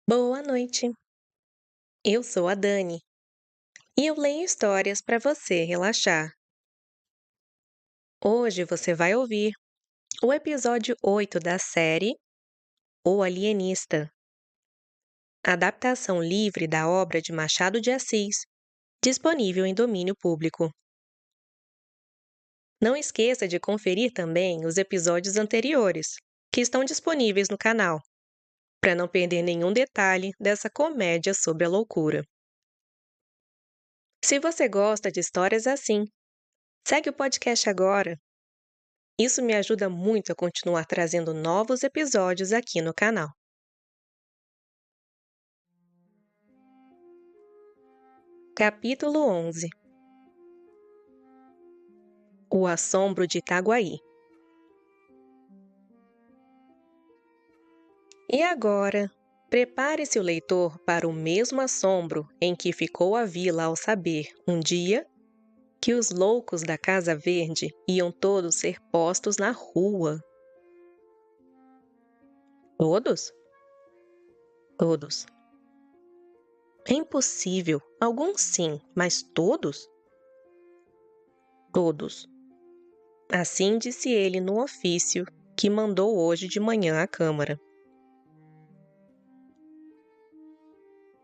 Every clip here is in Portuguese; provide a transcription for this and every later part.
Boa noite, eu sou a Dani e eu leio histórias para você relaxar. Hoje você vai ouvir o episódio 8 da série O Alienista, adaptação livre da obra de Machado de Assis, disponível em domínio público. Não esqueça de conferir também os episódios anteriores, que estão disponíveis no canal, para não perder nenhum detalhe dessa comédia sobre a loucura. Se você gosta de histórias assim, segue o podcast agora. Isso me ajuda muito a continuar trazendo novos episódios aqui no canal. Capítulo 11. O assombro de Itaguaí. E agora, prepare-se o leitor para o mesmo assombro em que ficou a vila ao saber, um dia, que os loucos da Casa Verde iam todos ser postos na rua. Todos? Todos. É impossível. Alguns sim, mas todos? Todos. Assim disse ele no ofício que mandou hoje de manhã à Câmara.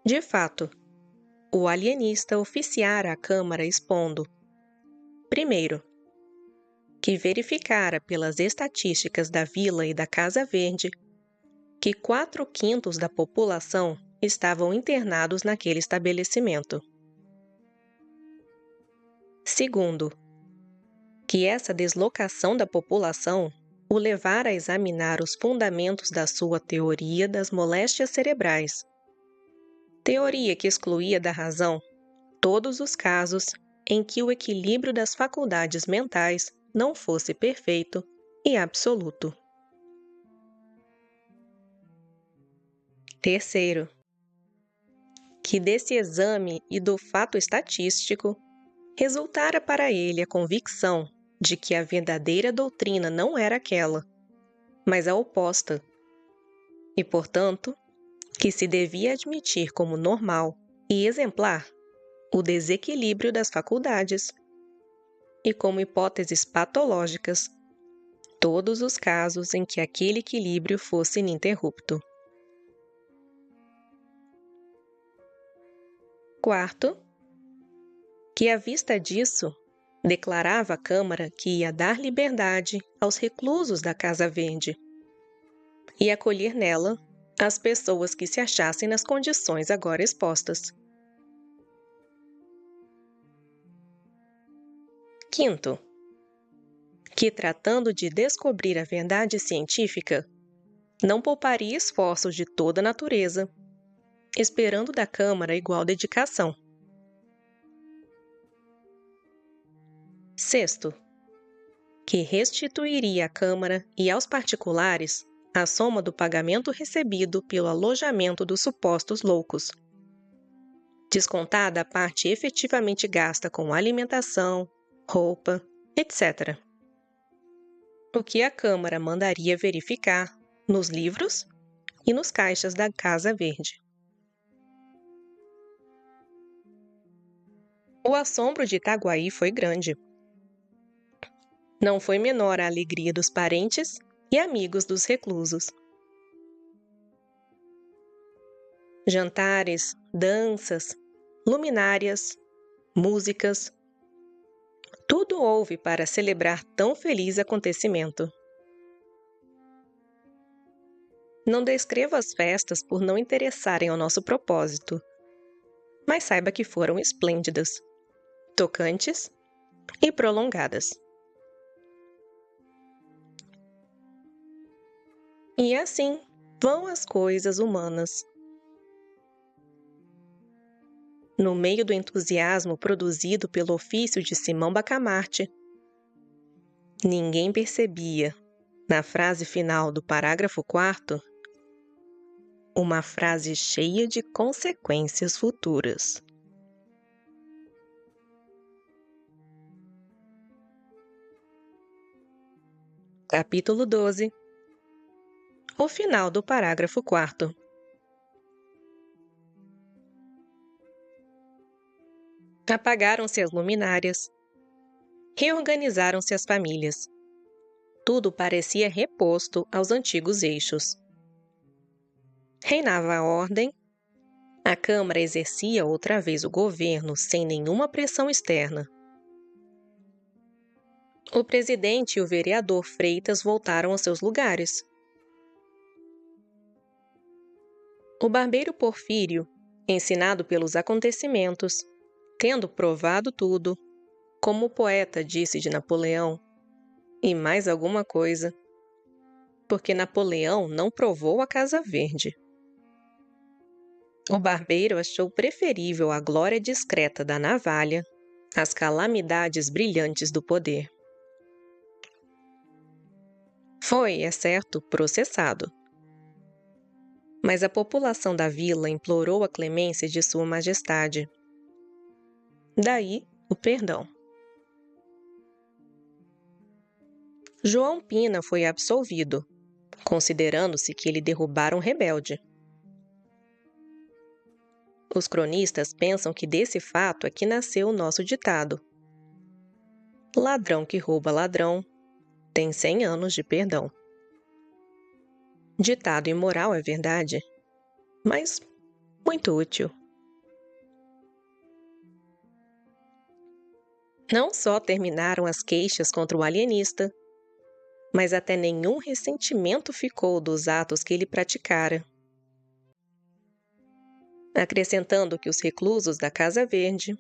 De fato, o alienista oficiara à Câmara expondo, primeiro, que verificara pelas estatísticas da Vila e da Casa Verde que 4/5 da população estavam internados naquele estabelecimento. Segundo, que essa deslocação da população o levara a examinar os fundamentos da sua teoria das moléstias cerebrais, teoria que excluía da razão todos os casos em que o equilíbrio das faculdades mentais não fosse perfeito e absoluto. Terceiro, que desse exame e do fato estatístico resultara para ele a convicção de que a verdadeira doutrina não era aquela, mas a oposta, e, portanto, que se devia admitir como normal e exemplar o desequilíbrio das faculdades e como hipóteses patológicas todos os casos em que aquele equilíbrio fosse ininterrupto. Quarto, que à vista disso, declarava a Câmara que ia dar liberdade aos reclusos da Casa Verde e acolher nela as pessoas que se achassem nas condições agora expostas. Quinto, que tratando de descobrir a verdade científica, não pouparia esforços de toda a natureza, esperando da Câmara igual dedicação. Sexto, que restituiria à Câmara e aos particulares a soma do pagamento recebido pelo alojamento dos supostos loucos, descontada a parte efetivamente gasta com alimentação, roupa, etc. O que a Câmara mandaria verificar nos livros e nos caixas da Casa Verde. O assombro de Itaguaí foi grande. Não foi menor a alegria dos parentes e amigos dos reclusos. Jantares, danças, luminárias, músicas, tudo houve para celebrar tão feliz acontecimento. Não descrevo as festas por não interessarem ao nosso propósito, mas saiba que foram esplêndidas, tocantes e prolongadas. E assim vão as coisas humanas. No meio do entusiasmo produzido pelo ofício de Simão Bacamarte, ninguém percebia, na frase final do parágrafo 4º, uma frase cheia de consequências futuras. Capítulo 12. O final do parágrafo 4º. Apagaram-se as luminárias, reorganizaram-se as famílias. Tudo parecia reposto aos antigos eixos. Reinava a ordem, a Câmara exercia outra vez o governo sem nenhuma pressão externa. O presidente e o vereador Freitas voltaram aos seus lugares. O barbeiro Porfírio, ensinado pelos acontecimentos, tendo provado tudo, como o poeta disse de Napoleão, e mais alguma coisa, porque Napoleão não provou a Casa Verde. O barbeiro achou preferível a glória discreta da navalha às calamidades brilhantes do poder. Foi, é certo, processado. Mas a população da vila implorou a clemência de Sua Majestade. Daí o perdão. João Pina foi absolvido, considerando-se que ele derrubara um rebelde. Os cronistas pensam que desse fato é que nasceu o nosso ditado: ladrão que rouba ladrão tem 100 anos de perdão. Ditado imoral, é verdade, mas muito útil. Não só terminaram as queixas contra o alienista, mas até nenhum ressentimento ficou dos atos que ele praticara. Acrescentando que os reclusos da Casa Verde,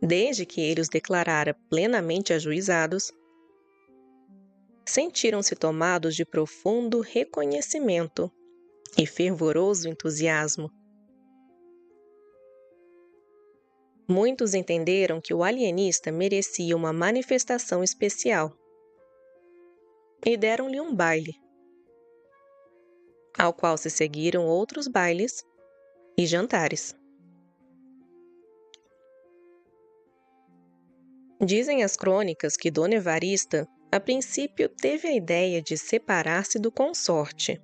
desde que ele os declarara plenamente ajuizados, sentiram-se tomados de profundo reconhecimento e fervoroso entusiasmo. Muitos entenderam que o alienista merecia uma manifestação especial e deram-lhe um baile, ao qual se seguiram outros bailes e jantares. Dizem as crônicas que Dona Evarista, a princípio, teve a ideia de separar-se do consorte.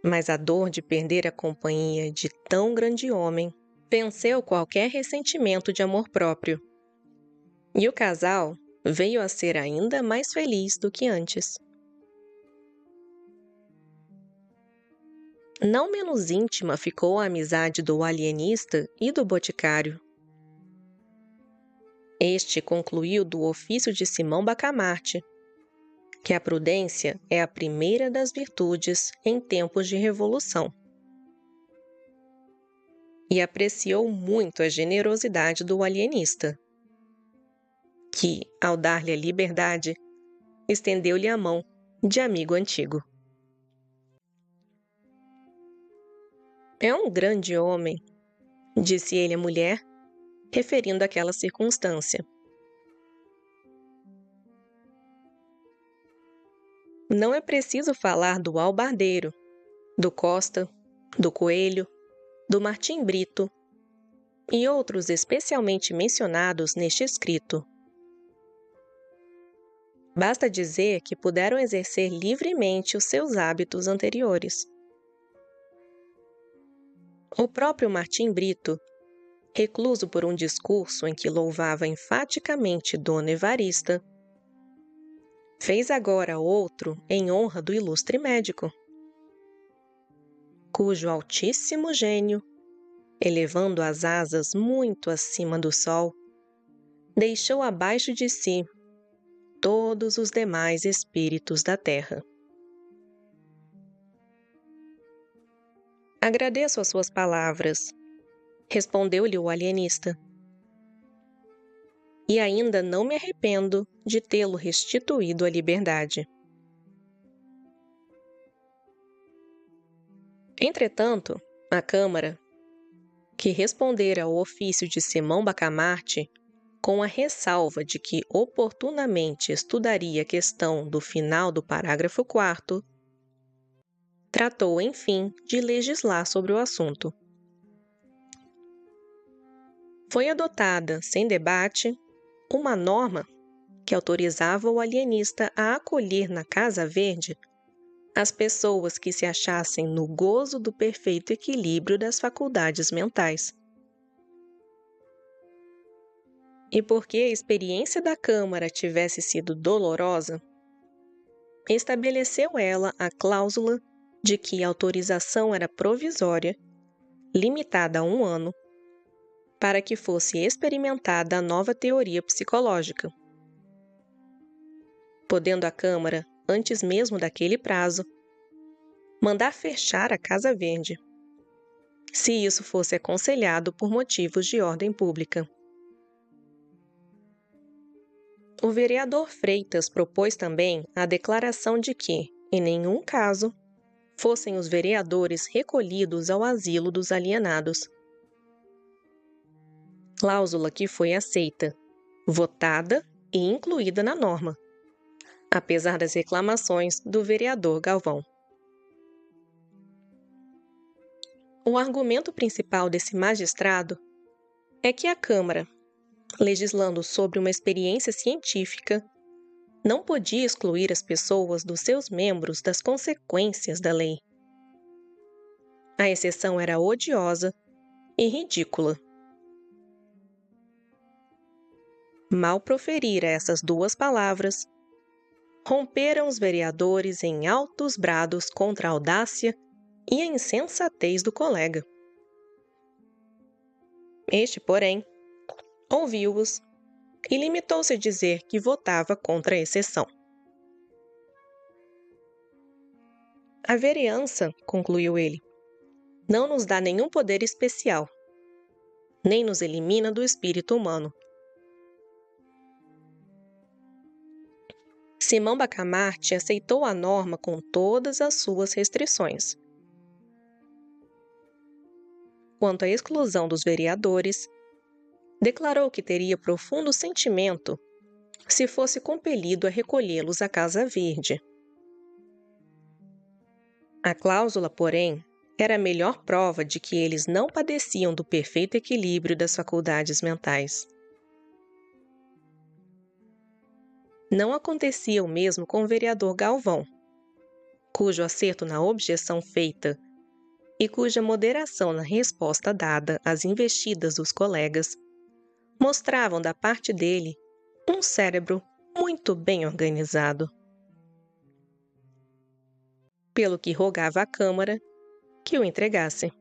Mas a dor de perder a companhia de tão grande homem venceu qualquer ressentimento de amor próprio. E o casal veio a ser ainda mais feliz do que antes. Não menos íntima ficou a amizade do alienista e do boticário. Este concluiu do ofício de Simão Bacamarte que a prudência é a primeira das virtudes em tempos de revolução. E apreciou muito a generosidade do alienista, que, ao dar-lhe a liberdade, estendeu-lhe a mão de amigo antigo. É um grande homem, disse ele à mulher, referindo àquela circunstância. Não é preciso falar do Albardeiro, do Costa, do Coelho, do Martim Brito e outros especialmente mencionados neste escrito. Basta dizer que puderam exercer livremente os seus hábitos anteriores. O próprio Martim Brito, recluso por um discurso em que louvava enfaticamente Dona Evarista, fez agora outro em honra do ilustre médico, cujo altíssimo gênio, elevando as asas muito acima do sol, deixou abaixo de si todos os demais espíritos da terra. Agradeço as suas palavras, respondeu-lhe o alienista. E ainda não me arrependo de tê-lo restituído à liberdade. Entretanto, a Câmara, que respondera ao ofício de Simão Bacamarte, com a ressalva de que oportunamente estudaria a questão do final do parágrafo 4º, tratou, enfim, de legislar sobre o assunto. Foi adotada, sem debate, uma norma que autorizava o alienista a acolher na Casa Verde as pessoas que se achassem no gozo do perfeito equilíbrio das faculdades mentais. E porque a experiência da Câmara tivesse sido dolorosa, estabeleceu ela a cláusula de que a autorização era provisória, limitada a 1 ano, para que fosse experimentada a nova teoria psicológica, podendo a Câmara, antes mesmo daquele prazo, mandar fechar a Casa Verde, se isso fosse aconselhado por motivos de ordem pública. O vereador Freitas propôs também a declaração de que, em nenhum caso, fossem os vereadores recolhidos ao asilo dos alienados. Cláusula que foi aceita, votada e incluída na norma, apesar das reclamações do vereador Galvão. O argumento principal desse magistrado é que a Câmara, legislando sobre uma experiência científica, não podia excluir as pessoas dos seus membros das consequências da lei. A exceção era odiosa e ridícula. Mal proferira essas 2 palavras, romperam os vereadores em altos brados contra a audácia e a insensatez do colega. Este, porém, ouviu-os e limitou-se a dizer que votava contra a exceção. A vereança, concluiu ele, não nos dá nenhum poder especial, nem nos elimina do espírito humano. Simão Bacamarte aceitou a norma com todas as suas restrições. Quanto à exclusão dos vereadores, declarou que teria profundo sentimento se fosse compelido a recolhê-los à Casa Verde. A cláusula, porém, era a melhor prova de que eles não padeciam do perfeito equilíbrio das faculdades mentais. Não acontecia o mesmo com o vereador Galvão, cujo acerto na objeção feita e cuja moderação na resposta dada às investidas dos colegas mostravam da parte dele um cérebro muito bem organizado. Pelo que rogava à Câmara que o entregasse.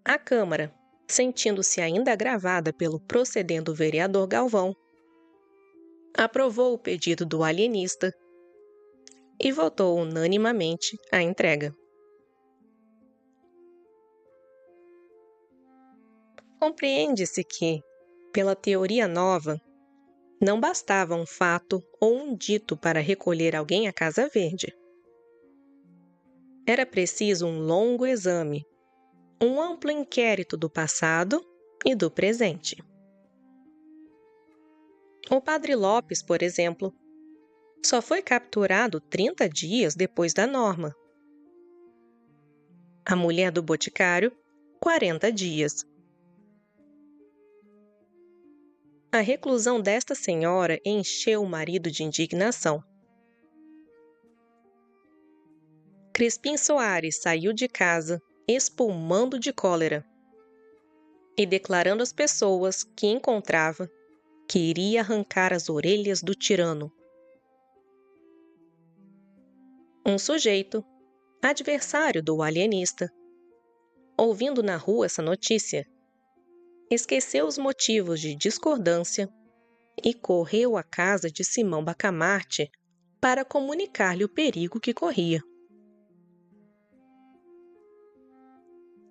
A Câmara, sentindo-se ainda agravada pelo proceder do vereador Galvão, aprovou o pedido do alienista e votou unanimamente a entrega. Compreende-se que, pela teoria nova, não bastava um fato ou um dito para recolher alguém à Casa Verde. Era preciso um longo exame, um amplo inquérito do passado e do presente. O padre Lopes, por exemplo, só foi capturado 30 dias depois da norma. A mulher do boticário, 40 dias. A reclusão desta senhora encheu o marido de indignação. Crispim Soares saiu de casa espumando de cólera e declarando às pessoas que encontrava que iria arrancar as orelhas do tirano. Um sujeito, adversário do alienista, ouvindo na rua essa notícia, esqueceu os motivos de discordância e correu à casa de Simão Bacamarte para comunicar-lhe o perigo que corria.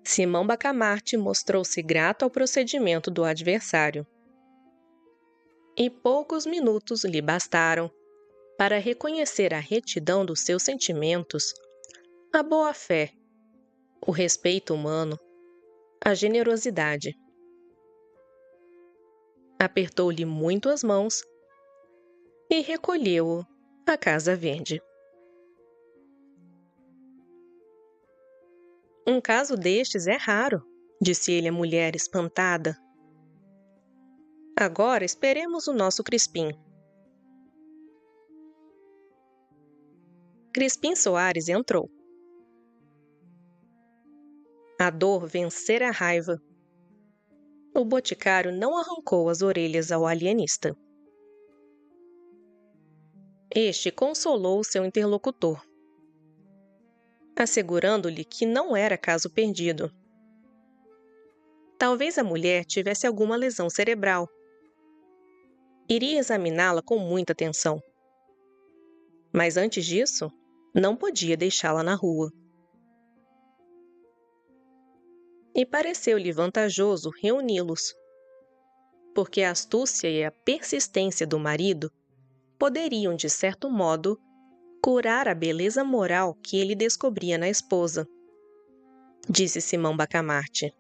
Simão Bacamarte mostrou-se grato ao procedimento do adversário. E poucos minutos lhe bastaram para reconhecer a retidão dos seus sentimentos, a boa-fé, o respeito humano, a generosidade. Apertou-lhe muito as mãos e recolheu-o à Casa Verde. Um caso destes é raro, disse ele à mulher espantada. Agora esperemos o nosso Crispim. Crispim Soares entrou. A dor vencera a raiva O boticário não arrancou as orelhas ao alienista. Este consolou seu interlocutor, assegurando-lhe que não era caso perdido. Talvez a mulher tivesse alguma lesão cerebral. Iria examiná-la com muita atenção. Mas antes disso, não podia deixá-la na rua. E pareceu-lhe vantajoso reuni-los, porque a astúcia e a persistência do marido poderiam, de certo modo, curar a beleza moral que ele descobria na esposa, disse Simão Bacamarte.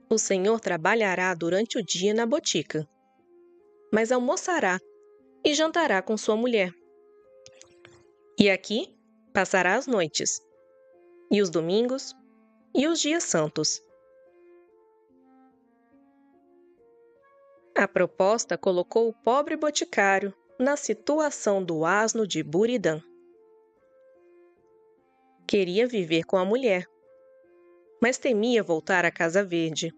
O senhor trabalhará durante o dia na botica, mas almoçará e jantará com sua mulher. E aqui passará as noites, e os domingos, e os dias santos. A proposta colocou o pobre boticário na situação do asno de Buridan. Queria viver com a mulher, mas temia voltar à Casa Verde.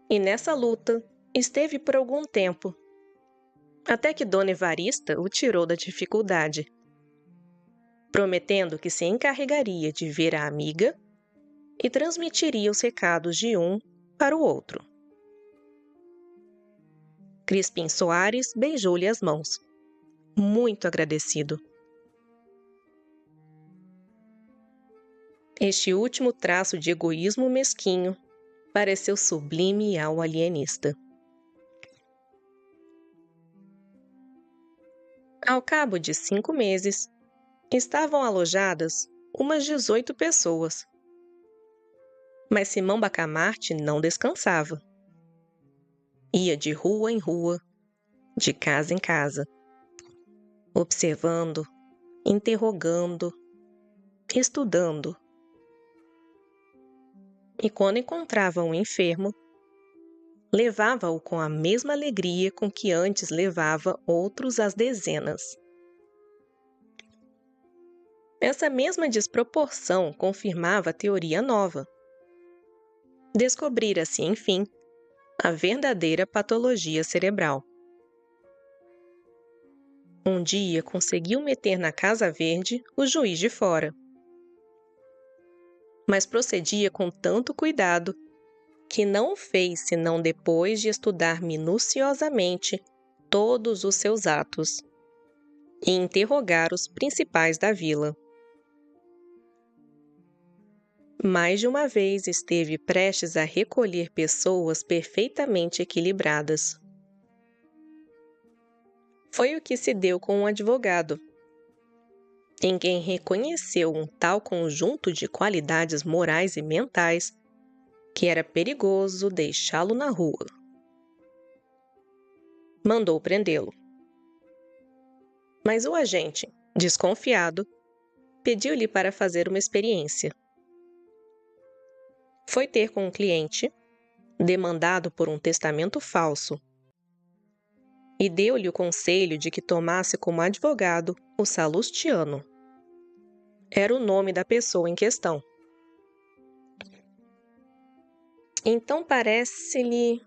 E nessa luta esteve por algum tempo, até que Dona Evarista o tirou da dificuldade, prometendo que se encarregaria de ver a amiga e transmitiria os recados de um para o outro. Crispim Soares beijou-lhe as mãos, muito agradecido. Este último traço de egoísmo mesquinho pareceu sublime ao alienista. Ao cabo de 5 meses, estavam alojadas umas 18 pessoas. Mas Simão Bacamarte não descansava. Ia de rua em rua, de casa em casa, observando, interrogando, estudando. E quando encontrava um enfermo, levava-o com a mesma alegria com que antes levava outros às dezenas. Essa mesma desproporção confirmava a teoria nova. Descobrira-se, enfim, a verdadeira patologia cerebral. Um dia conseguiu meter na Casa Verde o juiz de fora. Mas procedia com tanto cuidado que não o fez senão depois de estudar minuciosamente todos os seus atos e interrogar os principais da vila. Mais de uma vez esteve prestes a recolher pessoas perfeitamente equilibradas. Foi o que se deu com um advogado, em quem reconheceu um tal conjunto de qualidades morais e mentais que era perigoso deixá-lo na rua. Mandou prendê-lo. Mas o agente, desconfiado, pediu-lhe para fazer uma experiência. Foi ter com um cliente, demandado por um testamento falso, e deu-lhe o conselho de que tomasse como advogado o Salustiano. Era o nome da pessoa em questão. Então parece-lhe,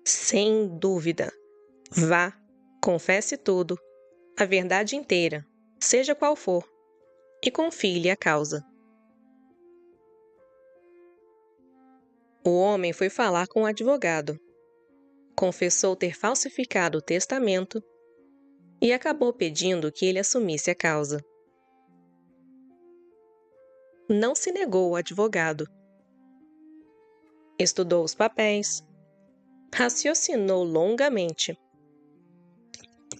sem dúvida, vá, confesse tudo, a verdade inteira, seja qual for, e confie-lhe a causa. O homem foi falar com o advogado, confessou ter falsificado o testamento e acabou pedindo que ele assumisse a causa. Não se negou o advogado. Estudou os papéis, raciocinou longamente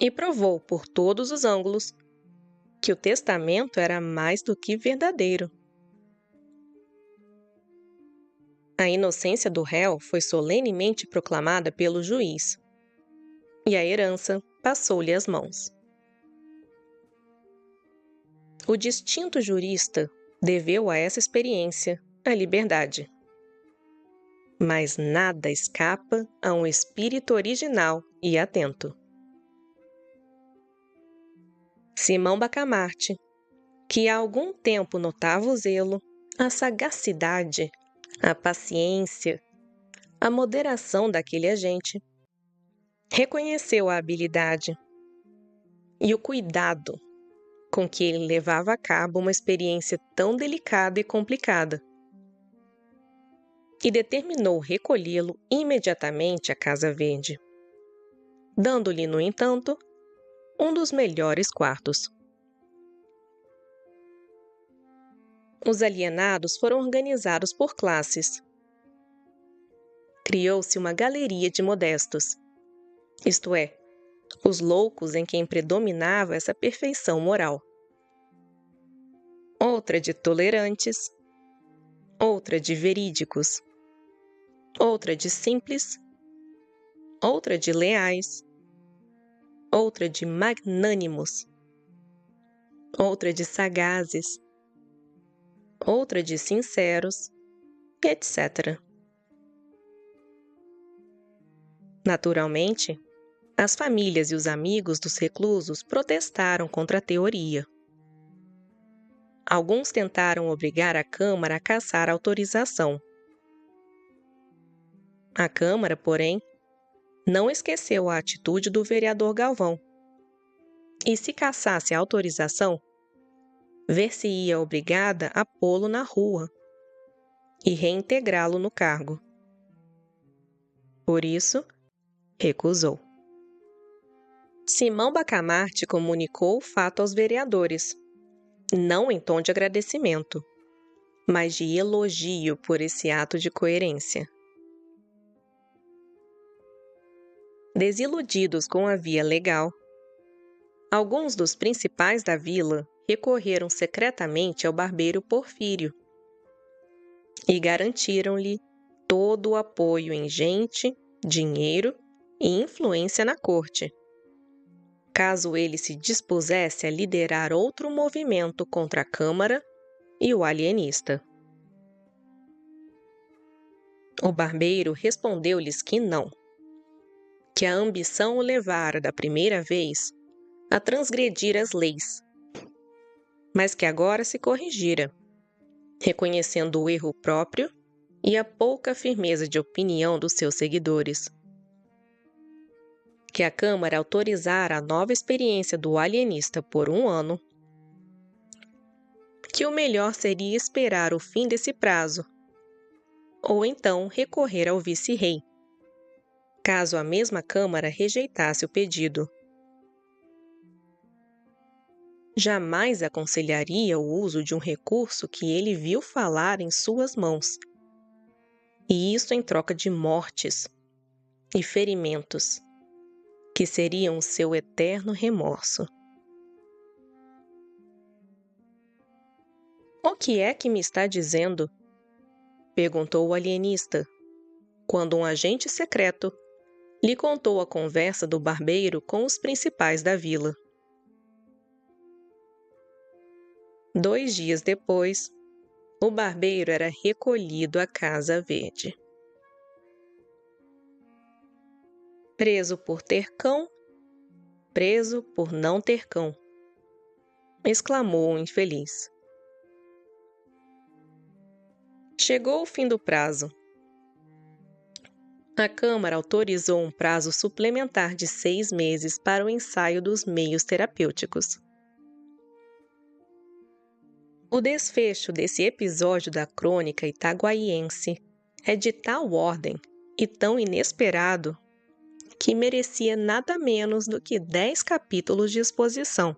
e provou por todos os ângulos que o testamento era mais do que verdadeiro. A inocência do réu foi solenemente proclamada pelo juiz, e a herança passou-lhe às mãos. O distinto jurista deveu a essa experiência a liberdade. Mas nada escapa a um espírito original e atento. Simão Bacamarte, que há algum tempo notava o zelo, a sagacidade, a paciência, a moderação daquele agente. Reconheceu a habilidade e o cuidado com que ele levava a cabo uma experiência tão delicada e complicada, e determinou recolhê-lo imediatamente à Casa Verde, dando-lhe, no entanto, um dos melhores quartos. Os alienados foram organizados por classes. Criou-se uma galeria de modestos, isto é, os loucos em quem predominava essa perfeição moral. Outra de tolerantes, outra de verídicos, outra de simples, outra de leais, outra de magnânimos, outra de sagazes, outra de sinceros, etc. Naturalmente, as famílias e os amigos dos reclusos protestaram contra a teoria. Alguns tentaram obrigar a Câmara a cassar a autorização. A Câmara, porém, não esqueceu a atitude do vereador Galvão. E se cassasse a autorização, ver-se-ia obrigada a pô-lo na rua e reintegrá-lo no cargo. Por isso, recusou. Simão Bacamarte comunicou o fato aos vereadores, não em tom de agradecimento, mas de elogio por esse ato de coerência. Desiludidos com a via legal, alguns dos principais da vila recorreram secretamente ao barbeiro Porfírio e garantiram-lhe todo o apoio em gente, dinheiro e influência na corte, caso ele se dispusesse a liderar outro movimento contra a Câmara e o alienista. O barbeiro respondeu-lhes que não, que a ambição o levara da primeira vez a transgredir as leis, mas que agora se corrigira, reconhecendo o erro próprio e a pouca firmeza de opinião dos seus seguidores. Que a Câmara autorizara a nova experiência do alienista por 1 ano, que o melhor seria esperar o fim desse prazo, ou então recorrer ao vice-rei, caso a mesma Câmara rejeitasse o pedido. Jamais aconselharia o uso de um recurso que ele viu falar em suas mãos, e isso em troca de mortes e ferimentos, que seriam o seu eterno remorso. "O que é que me está dizendo?" perguntou o alienista, quando um agente secreto lhe contou a conversa do barbeiro com os principais da vila. 2 dias depois, o barbeiro era recolhido à Casa Verde. Preso por ter cão, preso por não ter cão, exclamou o infeliz. Chegou o fim do prazo. A Câmara autorizou um prazo suplementar de 6 meses para o ensaio dos meios terapêuticos. O desfecho desse episódio da crônica itaguaiense é de tal ordem e tão inesperado que merecia nada menos do que 10 capítulos de exposição.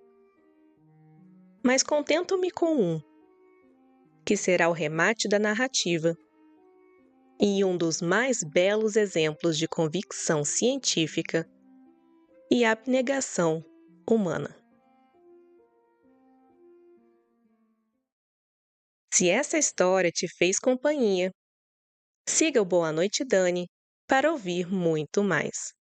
Mas contento-me com um, que será o remate da narrativa, e um dos mais belos exemplos de convicção científica e abnegação humana. Se essa história te fez companhia, siga o Boa Noite Dani para ouvir muito mais.